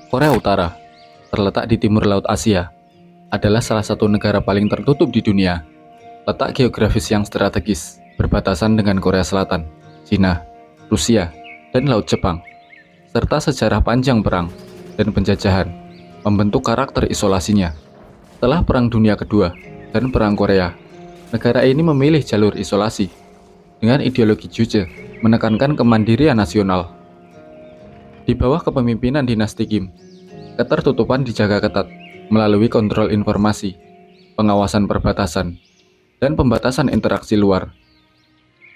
Korea Utara, terletak di timur Laut Asia, adalah salah satu negara paling tertutup di dunia. Letak geografis yang strategis, berbatasan dengan Korea Selatan, Cina, Rusia, dan Laut Jepang, serta sejarah panjang perang dan penjajahan, membentuk karakter isolasinya. Setelah Perang Dunia Kedua dan Perang Korea, negara ini memilih jalur isolasi dengan ideologi Juche, menekankan kemandirian nasional. Di bawah kepemimpinan dinasti Kim, ketertutupan dijaga ketat melalui kontrol informasi, pengawasan perbatasan, dan pembatasan interaksi luar.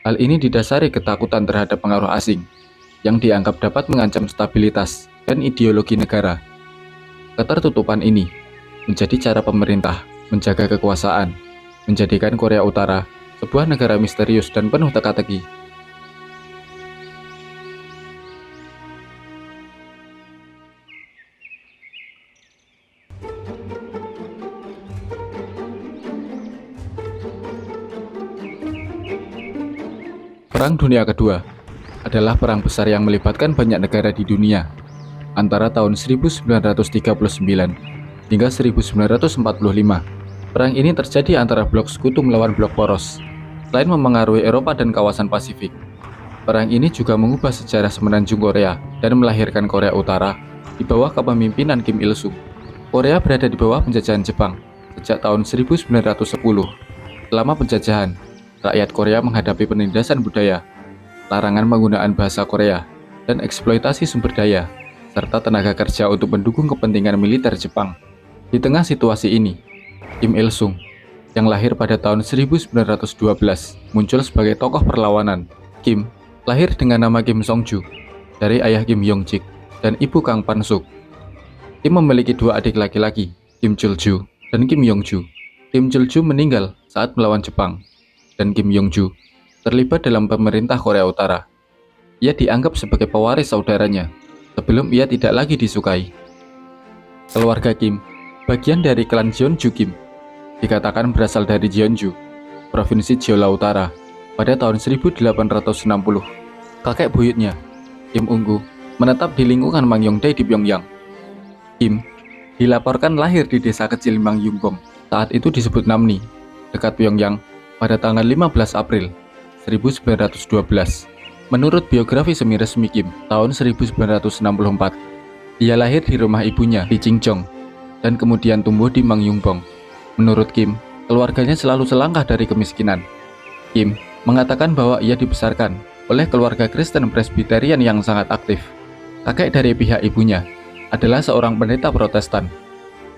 Hal ini didasari ketakutan terhadap pengaruh asing yang dianggap dapat mengancam stabilitas dan ideologi negara. Ketertutupan ini menjadi cara pemerintah menjaga kekuasaan, menjadikan Korea Utara sebuah negara misterius dan penuh teka-teki. Perang Dunia Kedua adalah perang besar yang melibatkan banyak negara di dunia antara tahun 1939 hingga 1945. Perang ini terjadi antara blok sekutu melawan blok poros. Selain memengaruhi Eropa dan kawasan Pasifik, perang ini juga mengubah sejarah semenanjung Korea dan melahirkan Korea Utara di bawah kepemimpinan Kim Il-sung. Korea berada di bawah penjajahan Jepang sejak tahun 1910. Selama penjajahan, rakyat Korea menghadapi penindasan budaya, larangan penggunaan bahasa Korea, dan eksploitasi sumber daya, serta tenaga kerja untuk mendukung kepentingan militer Jepang. Di tengah situasi ini, Kim Il-sung, yang lahir pada tahun 1912, muncul sebagai tokoh perlawanan. Kim lahir dengan nama Kim Song-ju dari ayah Kim Yong-jik dan ibu Kang Pan-suk. Kim memiliki dua adik laki-laki, Kim Chul-ju dan Kim Yong-ju. Kim Chul-ju meninggal saat melawan Jepang, dan Kim Yong-ju terlibat dalam pemerintah Korea Utara. Ia dianggap sebagai pewaris saudaranya, sebelum ia tidak lagi disukai. Keluarga Kim, bagian dari klan Jeonju Kim, dikatakan berasal dari Jeonju, Provinsi Jeolla Utara, pada tahun 1860. Kakek buyutnya, Kim Unggu, menetap di lingkungan Mangyongdae di Pyongyang. Kim dilaporkan lahir di desa kecil Mangyungbong, saat itu disebut Namni, dekat Pyongyang, pada tanggal 15 April 1912. Menurut biografi semi-resmi Kim, tahun 1964, ia lahir di rumah ibunya di Chingcheong dan kemudian tumbuh di Mangyungbong. Menurut Kim, keluarganya selalu selangkah dari kemiskinan. Kim mengatakan bahwa ia dibesarkan oleh keluarga Kristen Presbyterian yang sangat aktif. Kakek dari pihak ibunya adalah seorang pendeta Protestan,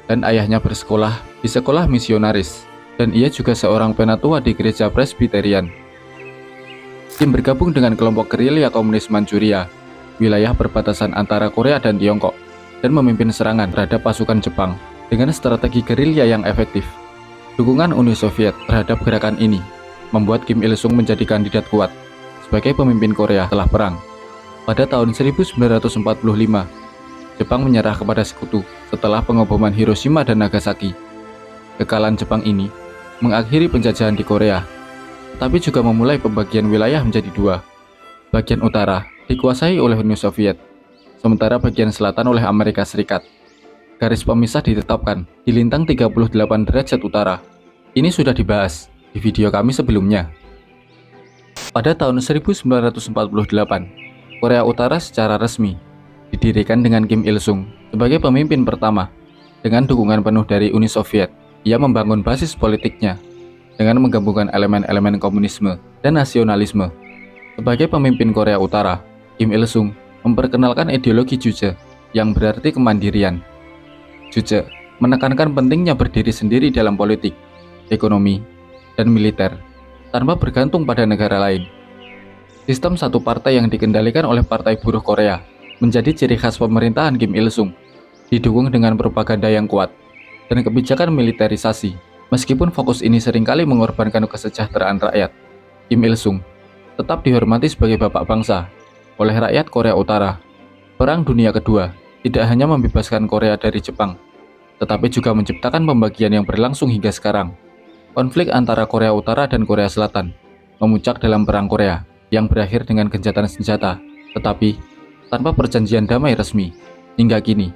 dan ayahnya bersekolah di sekolah misionaris, dan ia juga seorang penatua di gereja Presbyterian. Kim bergabung dengan kelompok gerilya komunis Manchuria, wilayah perbatasan antara Korea dan Tiongkok, dan memimpin serangan terhadap pasukan Jepang dengan strategi gerilya yang efektif. Dukungan Uni Soviet terhadap gerakan ini membuat Kim Il-sung menjadi kandidat kuat sebagai pemimpin Korea setelah perang. Pada tahun 1945, Jepang menyerah kepada sekutu setelah pengeboman Hiroshima dan Nagasaki. Kekalahan Jepang ini mengakhiri penjajahan di Korea, tapi juga memulai pembagian wilayah menjadi dua. Bagian utara dikuasai oleh Uni Soviet, sementara bagian selatan oleh Amerika Serikat. Garis pemisah ditetapkan di lintang 38 derajat utara. Ini sudah dibahas di video kami sebelumnya. Pada tahun 1948, Korea Utara secara resmi didirikan dengan Kim Il-sung sebagai pemimpin pertama. Dengan dukungan penuh dari Uni Soviet, ia membangun basis politiknya dengan menggabungkan elemen-elemen komunisme dan nasionalisme. Sebagai pemimpin Korea Utara, Kim Il-sung memperkenalkan ideologi Juche yang berarti kemandirian. Juche menekankan pentingnya berdiri sendiri dalam politik, ekonomi, dan militer tanpa bergantung pada negara lain. Sistem satu partai yang dikendalikan oleh Partai Buruh Korea menjadi ciri khas pemerintahan Kim Il-sung, didukung dengan propaganda yang kuat dan kebijakan militerisasi. Meskipun fokus ini seringkali mengorbankan kesejahteraan rakyat, Kim Il-sung tetap dihormati sebagai bapak bangsa oleh rakyat Korea Utara. Perang Dunia Kedua tidak hanya membebaskan Korea dari Jepang, tetapi juga menciptakan pembagian yang berlangsung hingga sekarang. Konflik antara Korea Utara dan Korea Selatan memuncak dalam Perang Korea yang berakhir dengan gencatan senjata, tetapi tanpa perjanjian damai resmi. Hingga kini,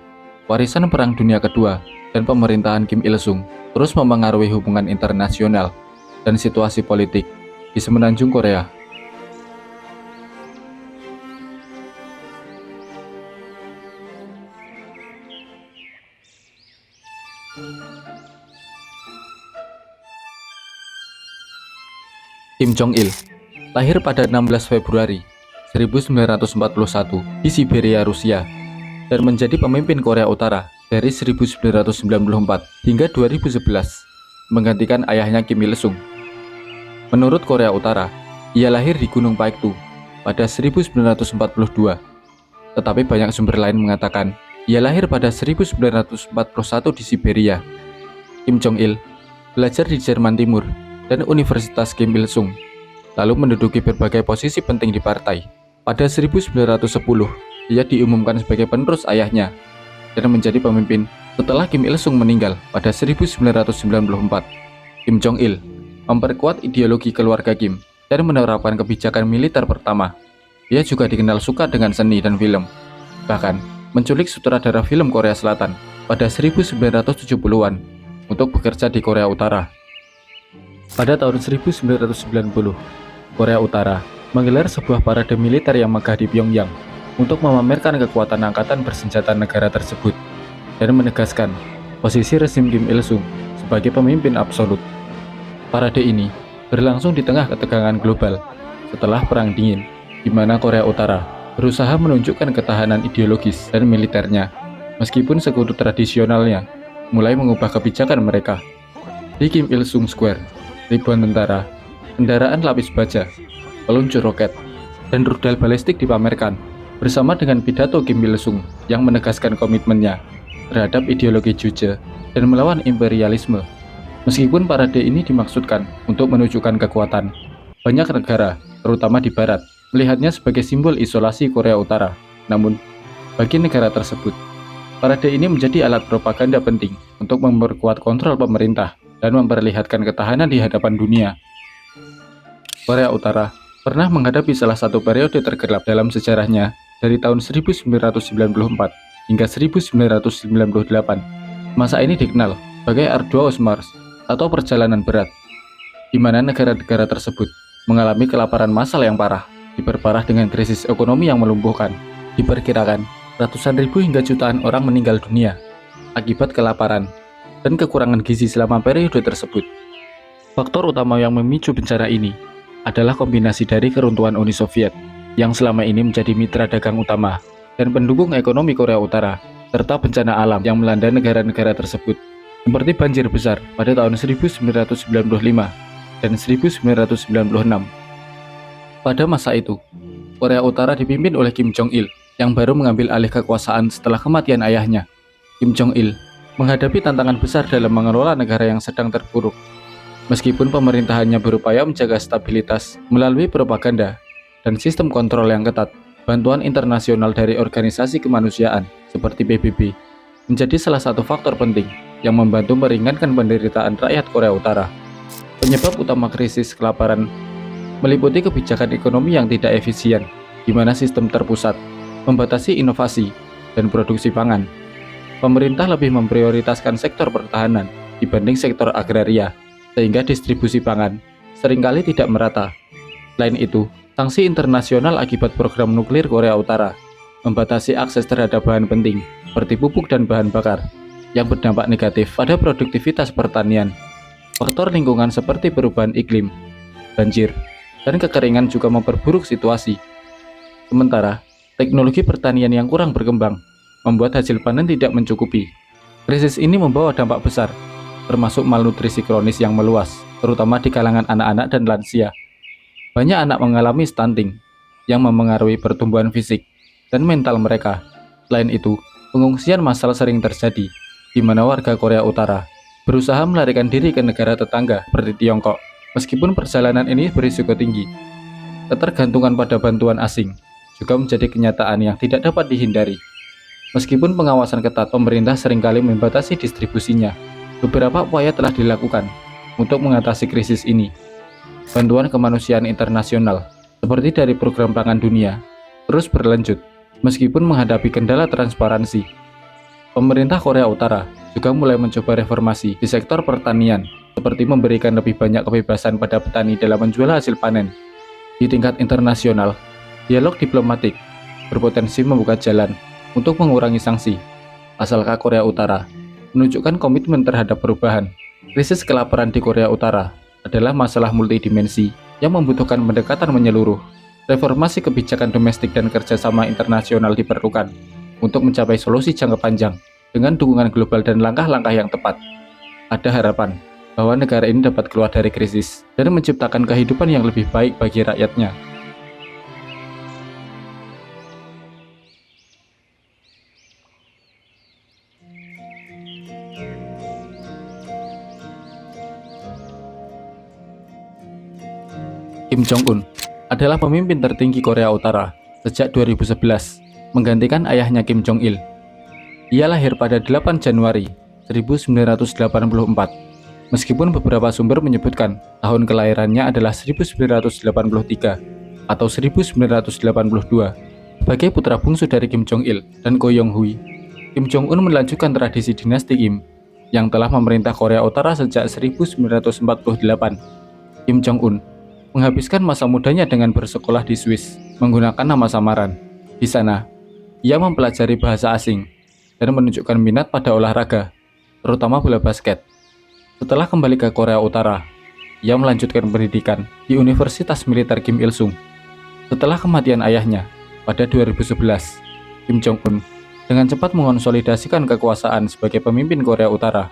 Warisan Perang Dunia Kedua dan pemerintahan Kim Il-sung terus memengaruhi hubungan internasional dan situasi politik di semenanjung Korea. Kim Jong-il lahir pada 16 Februari 1941 di Siberia, Rusia, dan menjadi pemimpin Korea Utara dari 1994 hingga 2011, menggantikan ayahnya Kim Il-sung. Menurut Korea Utara, ia lahir di Gunung Paektu pada 1942, tetapi banyak sumber lain mengatakan ia lahir pada 1941 di Siberia. Kim Jong-il belajar di Jerman Timur dan Universitas Kim Il-sung, lalu menduduki berbagai posisi penting di partai. Pada 1910, ia diumumkan sebagai penerus ayahnya dan menjadi pemimpin setelah Kim Il-sung meninggal pada 1994. Kim Jong-il memperkuat ideologi keluarga Kim dan menerapkan kebijakan militer pertama. Ia juga dikenal suka dengan seni dan film, bahkan menculik sutradara film Korea Selatan pada 1970-an untuk bekerja di Korea Utara. Pada tahun 1990, Korea Utara menggelar sebuah parade militer yang megah di Pyongyang untuk memamerkan kekuatan angkatan bersenjata negara tersebut dan menegaskan posisi rezim Kim Il-sung sebagai pemimpin absolut. Parade ini berlangsung di tengah ketegangan global setelah Perang Dingin, di mana Korea Utara berusaha menunjukkan ketahanan ideologis dan militernya, meskipun sekutu tradisionalnya mulai mengubah kebijakan mereka. Di Kim Il-sung Square, ribuan tentara, kendaraan lapis baja, peluncur roket, dan rudal balistik dipamerkan, bersama dengan pidato Kim Il-sung yang menegaskan komitmennya terhadap ideologi Juche dan melawan imperialisme. Meskipun parade ini dimaksudkan untuk menunjukkan kekuatan, banyak negara, terutama di Barat, melihatnya sebagai simbol isolasi Korea Utara. Namun, bagi negara tersebut, parade ini menjadi alat propaganda penting untuk memperkuat kontrol pemerintah dan memperlihatkan ketahanan di hadapan dunia. Korea Utara pernah menghadapi salah satu periode tergelap dalam sejarahnya dari tahun 1994 hingga 1998. Masa ini dikenal sebagai Arduous March atau perjalanan berat, di mana negara-negara tersebut mengalami kelaparan massal yang parah, diperparah dengan krisis ekonomi yang melumpuhkan. Diperkirakan ratusan ribu hingga jutaan orang meninggal dunia akibat kelaparan dan kekurangan gizi selama periode tersebut. Faktor utama yang memicu bencana ini adalah kombinasi dari keruntuhan Uni Soviet yang selama ini menjadi mitra dagang utama dan pendukung ekonomi Korea Utara, serta bencana alam yang melanda negara-negara tersebut, seperti banjir besar pada tahun 1995 dan 1996. Pada masa itu, Korea Utara dipimpin oleh Kim Jong-il yang baru mengambil alih kekuasaan setelah kematian ayahnya. Kim Jong-il menghadapi tantangan besar dalam mengelola negara yang sedang terpuruk. Meskipun pemerintahannya berupaya menjaga stabilitas melalui propaganda dan sistem kontrol yang ketat, bantuan internasional dari organisasi kemanusiaan seperti PBB menjadi salah satu faktor penting yang membantu meringankan penderitaan rakyat Korea Utara. Penyebab utama krisis kelaparan meliputi kebijakan ekonomi yang tidak efisien, di mana sistem terpusat, membatasi inovasi dan produksi pangan. Pemerintah lebih memprioritaskan sektor pertahanan dibanding sektor agraria, sehingga distribusi pangan seringkali tidak merata. Selain itu, sanksi internasional akibat program nuklir Korea Utara membatasi akses terhadap bahan penting seperti pupuk dan bahan bakar yang berdampak negatif pada produktivitas pertanian. Faktor lingkungan seperti perubahan iklim, banjir, dan kekeringan juga memperburuk situasi. Sementara, teknologi pertanian yang kurang berkembang membuat hasil panen tidak mencukupi. Krisis ini membawa dampak besar, termasuk malnutrisi kronis yang meluas, terutama di kalangan anak-anak dan lansia. Banyak anak mengalami stunting yang memengaruhi pertumbuhan fisik dan mental mereka. Selain itu, pengungsian massal sering terjadi, di mana warga Korea Utara berusaha melarikan diri ke negara tetangga seperti Tiongkok. Meskipun perjalanan ini berisiko tinggi, ketergantungan pada bantuan asing juga menjadi kenyataan yang tidak dapat dihindari. Meskipun pengawasan ketat, pemerintah seringkali membatasi distribusinya. Beberapa upaya telah dilakukan untuk mengatasi krisis ini. Bantuan kemanusiaan internasional, seperti dari Program Pangan Dunia, terus berlanjut meskipun menghadapi kendala transparansi. Pemerintah Korea Utara juga mulai mencoba reformasi di sektor pertanian, seperti memberikan lebih banyak kebebasan pada petani dalam menjual hasil panen. Di tingkat internasional, dialog diplomatik berpotensi membuka jalan untuk mengurangi sanksi, asalkan Korea Utara menunjukkan komitmen terhadap perubahan. Krisis kelaparan di Korea Utara adalah masalah multidimensi yang membutuhkan pendekatan menyeluruh. Reformasi kebijakan domestik dan kerjasama internasional diperlukan untuk mencapai solusi jangka panjang dengan dukungan global dan langkah-langkah yang tepat. Ada harapan bahwa negara ini dapat keluar dari krisis dan menciptakan kehidupan yang lebih baik bagi rakyatnya. Kim Jong-un adalah pemimpin tertinggi Korea Utara sejak 2011, menggantikan ayahnya Kim Jong-il. Ia lahir pada 8 Januari 1984. Meskipun beberapa sumber menyebutkan tahun kelahirannya adalah 1983 atau 1982. Sebagai putra bungsu dari Kim Jong-il dan Ko Yong-hui, Kim Jong-un melanjutkan tradisi dinasti Kim yang telah memerintah Korea Utara sejak 1948. Kim Jong-un menghabiskan masa mudanya dengan bersekolah di Swiss menggunakan nama samaran. Di sana, ia mempelajari bahasa asing dan menunjukkan minat pada olahraga, terutama bola basket. Setelah kembali ke Korea Utara, ia melanjutkan pendidikan di Universitas Militer Kim Il Sung. Setelah kematian ayahnya pada 2011, Kim Jong-un dengan cepat mengonsolidasikan kekuasaan sebagai pemimpin Korea Utara.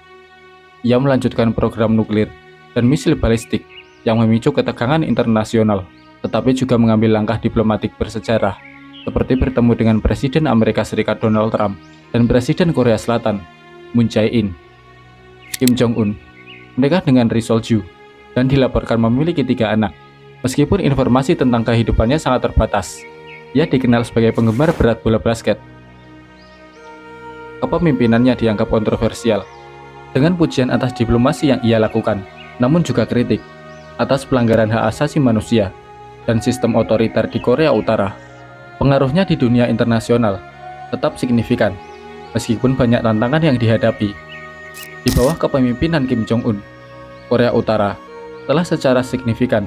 Ia melanjutkan program nuklir dan misil balistik yang memicu ketegangan internasional, tetapi juga mengambil langkah diplomatik bersejarah, seperti bertemu dengan Presiden Amerika Serikat Donald Trump dan Presiden Korea Selatan Moon Jae-in. Kim Jong-un menikah dengan Ri Sol-ju dan dilaporkan memiliki 3 anak. Meskipun informasi tentang kehidupannya sangat terbatas, ia dikenal sebagai penggemar berat bola basket. Kepemimpinannya dianggap kontroversial, dengan pujian atas diplomasi yang ia lakukan, namun juga kritik atas pelanggaran hak asasi manusia dan sistem otoriter di Korea Utara. Pengaruhnya di dunia internasional tetap signifikan, meskipun banyak tantangan yang dihadapi. Di bawah kepemimpinan Kim Jong-un, Korea Utara telah secara signifikan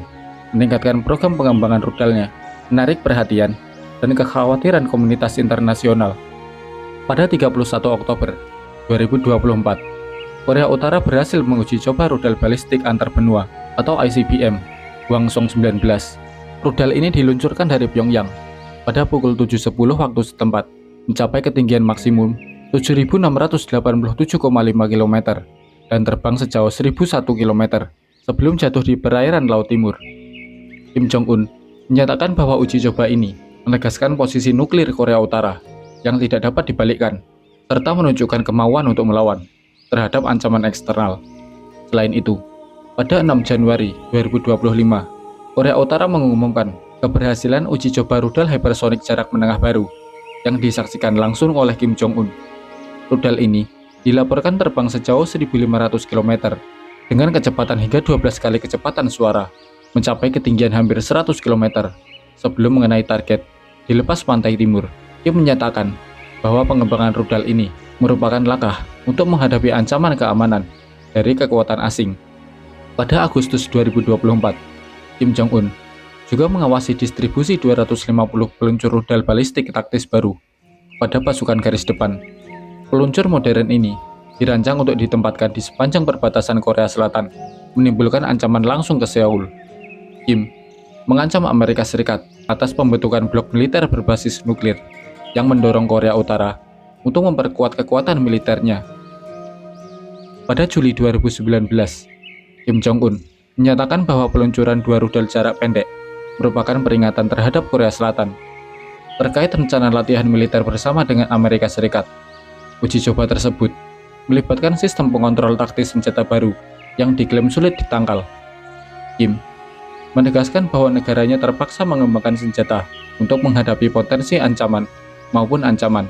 meningkatkan program pengembangan rudalnya, menarik perhatian dan kekhawatiran komunitas internasional. Pada 31 Oktober 2024, Korea Utara berhasil menguji coba rudal balistik antar benua atau ICBM Hwasong 19. Rudal ini diluncurkan dari Pyongyang pada pukul 7.10 waktu setempat, mencapai ketinggian maksimum 7.687,5 km dan terbang sejauh 1.001 km sebelum jatuh di perairan Laut Timur. Kim Jong-un menyatakan bahwa uji coba ini menegaskan posisi nuklir Korea Utara yang tidak dapat dibalikkan, serta menunjukkan kemauan untuk melawan terhadap ancaman eksternal. Selain itu, pada 6 Januari 2025, Korea Utara mengumumkan keberhasilan uji coba rudal hypersonik jarak menengah baru yang disaksikan langsung oleh Kim Jong-un. Rudal ini dilaporkan terbang sejauh 1.500 km dengan kecepatan hingga 12 kali kecepatan suara, mencapai ketinggian hampir 100 km sebelum mengenai target di lepas pantai timur. Kim menyatakan bahwa pengembangan rudal ini merupakan langkah untuk menghadapi ancaman keamanan dari kekuatan asing. Pada Agustus 2024, Kim Jong-un juga mengawasi distribusi 250 peluncur rudal balistik taktis baru pada pasukan garis depan. Peluncur modern ini dirancang untuk ditempatkan di sepanjang perbatasan Korea Selatan, menimbulkan ancaman langsung ke Seoul. Kim mengancam Amerika Serikat atas pembentukan blok militer berbasis nuklir yang mendorong Korea Utara untuk memperkuat kekuatan militernya. Pada Juli 2019, Kim Jong-un menyatakan bahwa peluncuran 2 rudal jarak pendek merupakan peringatan terhadap Korea Selatan terkait rencana latihan militer bersama dengan Amerika Serikat. Uji coba tersebut melibatkan sistem pengontrol taktis senjata baru yang diklaim sulit ditangkal. Kim menegaskan bahwa negaranya terpaksa mengembangkan senjata untuk menghadapi potensi ancaman maupun ancaman.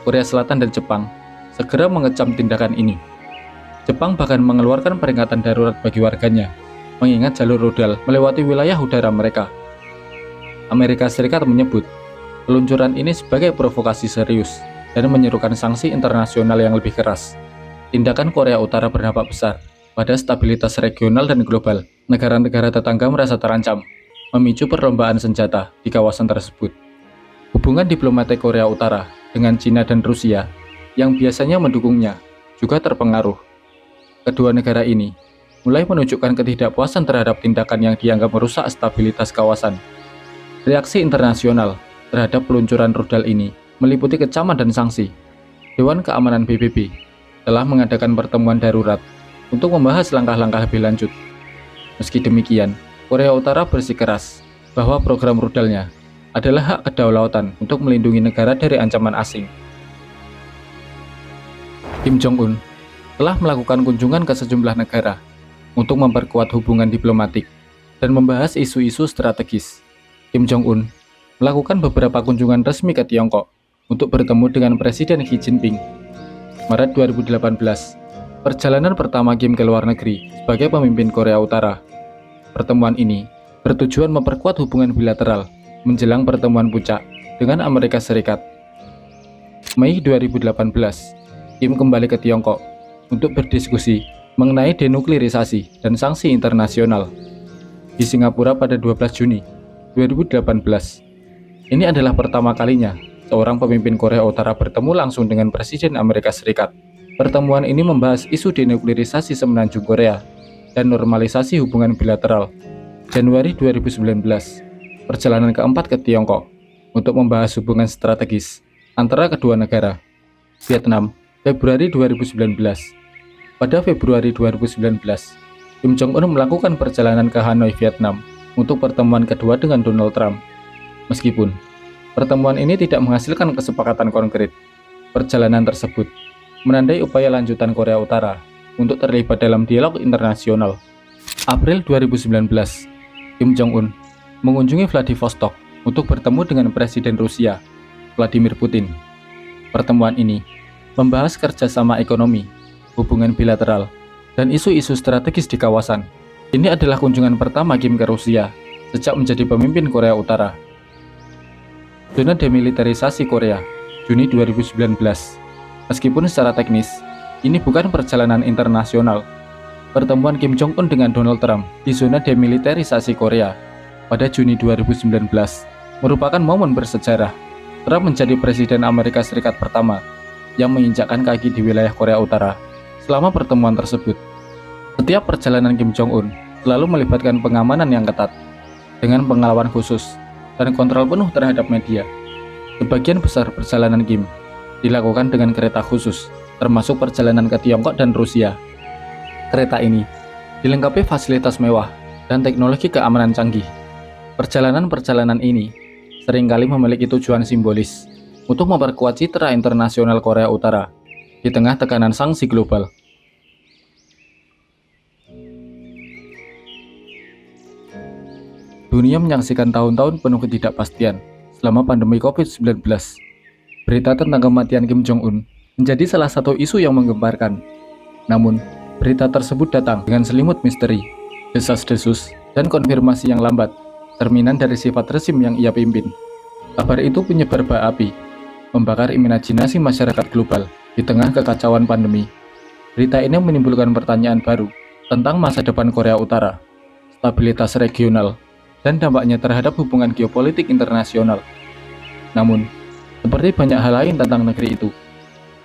Korea Selatan dan Jepang segera mengecam tindakan ini. Jepang bahkan mengeluarkan peringatan darurat bagi warganya, mengingat jalur rudal melewati wilayah udara mereka. Amerika Serikat menyebut peluncuran ini sebagai provokasi serius dan menyerukan sanksi internasional yang lebih keras. Tindakan Korea Utara berdampak besar pada stabilitas regional dan global. Negara-negara tetangga merasa terancam, memicu perlombaan senjata di kawasan tersebut. Hubungan diplomatik Korea Utara dengan Cina dan Rusia yang biasanya mendukungnya juga terpengaruh. Kedua negara ini mulai menunjukkan ketidakpuasan terhadap tindakan yang dianggap merusak stabilitas kawasan. Reaksi internasional terhadap peluncuran rudal ini meliputi kecaman dan sanksi. Dewan Keamanan PBB telah mengadakan pertemuan darurat untuk membahas langkah-langkah lebih lanjut. Meski demikian, Korea Utara bersikeras bahwa program rudalnya adalah hak kedaulatan untuk melindungi negara dari ancaman asing. Kim Jong-un telah melakukan kunjungan ke sejumlah negara untuk memperkuat hubungan diplomatik dan membahas isu-isu strategis. Kim Jong-un melakukan beberapa kunjungan resmi ke Tiongkok untuk bertemu dengan Presiden Xi Jinping. Maret 2018, perjalanan pertama Kim ke luar negeri sebagai pemimpin Korea Utara. Pertemuan ini bertujuan memperkuat hubungan bilateral menjelang pertemuan puncak dengan Amerika Serikat. Mei 2018, Kim kembali ke Tiongkok untuk berdiskusi mengenai denuklirisasi dan sanksi internasional. Di Singapura pada 12 Juni 2018, ini adalah pertama kalinya seorang pemimpin Korea Utara bertemu langsung dengan Presiden Amerika Serikat. Pertemuan ini membahas isu denuklirisasi semenanjung Korea dan normalisasi hubungan bilateral. Januari 2019, perjalanan keempat ke Tiongkok untuk membahas hubungan strategis antara kedua negara. Vietnam, Februari 2019. Pada Februari 2019, Kim Jong-un melakukan perjalanan ke Hanoi, Vietnam untuk pertemuan kedua dengan Donald Trump. Meskipun pertemuan ini tidak menghasilkan kesepakatan konkret, perjalanan tersebut menandai upaya lanjutan Korea Utara untuk terlibat dalam dialog internasional. April 2019, Kim Jong-un mengunjungi Vladivostok untuk bertemu dengan Presiden Rusia, Vladimir Putin. Pertemuan ini membahas kerjasama ekonomi, hubungan bilateral, dan isu-isu strategis di kawasan. Ini adalah kunjungan pertama Kim ke Rusia sejak menjadi pemimpin Korea Utara. Zona demilitarisasi Korea, Juni 2019. Meskipun secara teknis, ini bukan perjalanan internasional. Pertemuan Kim Jong-un dengan Donald Trump di zona demilitarisasi Korea pada Juni 2019 merupakan momen bersejarah. Trump menjadi Presiden Amerika Serikat pertama yang menginjakkan kaki di wilayah Korea Utara selama pertemuan tersebut. Setiap perjalanan Kim Jong-un selalu melibatkan pengamanan yang ketat, dengan pengawalan khusus dan kontrol penuh terhadap media. Sebagian besar perjalanan Kim dilakukan dengan kereta khusus, termasuk perjalanan ke Tiongkok dan Rusia. Kereta ini dilengkapi fasilitas mewah dan teknologi keamanan canggih. Perjalanan-perjalanan ini seringkali memiliki tujuan simbolis untuk memperkuat citra internasional Korea Utara di tengah tekanan sanksi global. Dunia menyaksikan tahun-tahun penuh ketidakpastian selama pandemi COVID-19. Berita tentang kematian Kim Jong-un menjadi salah satu isu yang menggemparkan. Namun, berita tersebut datang dengan selimut misteri, desas-desus, dan konfirmasi yang lambat, cerminan dari sifat rezim yang ia pimpin. Kabar itu penyebar bara api, membakar imajinasi masyarakat global di tengah kekacauan pandemi. Berita ini menimbulkan pertanyaan baru tentang masa depan Korea Utara, stabilitas regional, dan dampaknya terhadap hubungan geopolitik internasional. Namun, seperti banyak hal lain tentang negeri itu,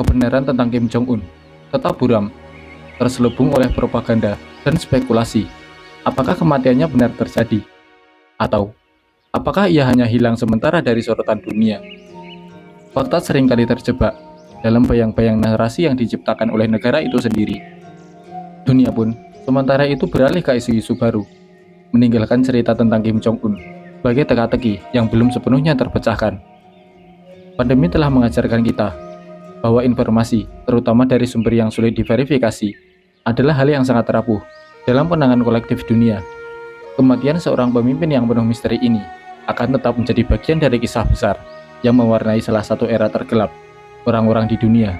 kebenaran tentang Kim Jong-un tetap buram, terselubung oleh propaganda dan spekulasi. Apakah kematiannya benar terjadi? Atau apakah ia hanya hilang sementara dari sorotan dunia? Fakta seringkali terjebak dalam bayang-bayang narasi yang diciptakan oleh negara itu sendiri. Dunia pun sementara itu beralih ke isu-isu baru, meninggalkan cerita tentang Kim Jong-un sebagai teka-teki yang belum sepenuhnya terpecahkan. Pandemi telah mengajarkan kita bahwa informasi, terutama dari sumber yang sulit diverifikasi, adalah hal yang sangat rapuh dalam pandangan kolektif dunia. Kematian seorang pemimpin yang penuh misteri ini akan tetap menjadi bagian dari kisah besar yang mewarnai salah satu era tergelap orang-orang di dunia.